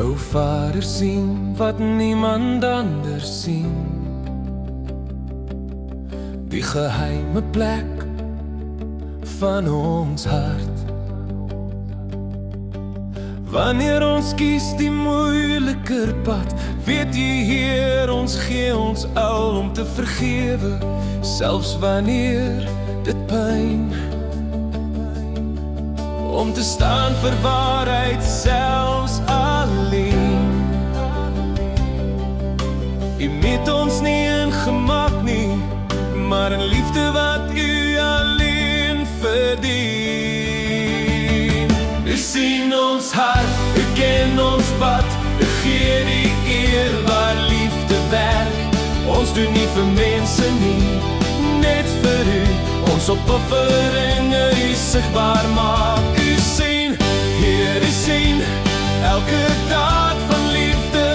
jou Vader sien wat niemand anders sien, die geheime plek van ons hart. Wanneer ons kies die moeiliker pad, weet jy Heer, ons gee ons al om te vergewe, selfs wanneer dit pyn. Om te staan vir waarheid, selfs alleen. U meet ons nie in gemak nie, maar in liefde wat u alleen verdien. U sien ons hart, u ken ons pad, u gee die eer waar liefde werk. Ons doen nie vir mense nie, net vir u, ons opofferinge u sigbaar maak. U sien, Heer, u sien elke daad van liefde,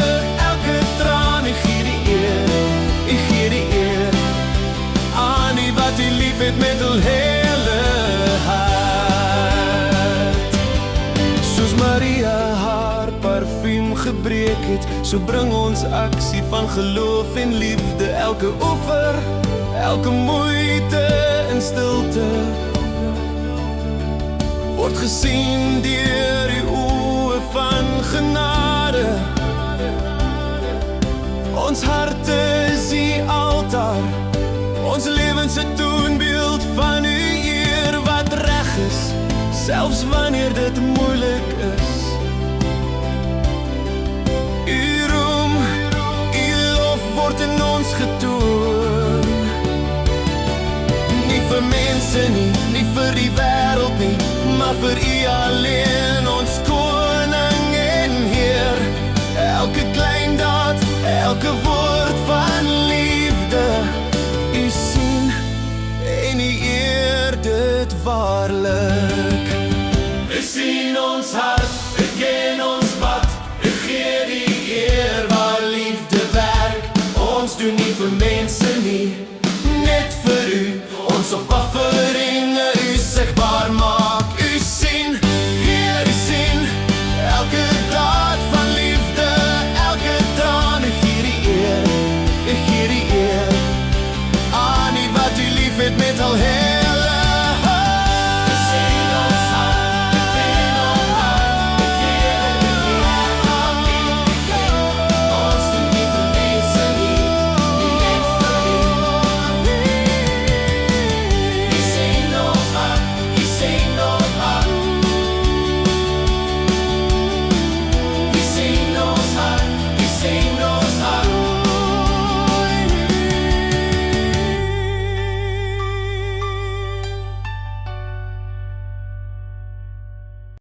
elke traan. U gee die eer, u gee die eer aan die wat u lief het met uw hele hart. Soos Maria haar parfuum gebreek het, so bring ons aksie van geloof en liefde. Elke offer, elke moeite in stilte word gesien deur die oë van genade. Ons harte is die altaar, ons lewens 'n toonbeeld van u eer wat reg is, selfs wanneer dit moeilik is. U roem, u lof word in ons getoon, nie vir mense nie, nie vir die wêreld nie, maar vir u alleen, ons koning en Heer. Elke klein daad, elke woord van liefde, u sien en u eer dit waarlik. U sien ons hart, u ken ons pad, u gee die eer waar liefde werk. Ons doen nie vir mense nie, net vir u, ons opoffer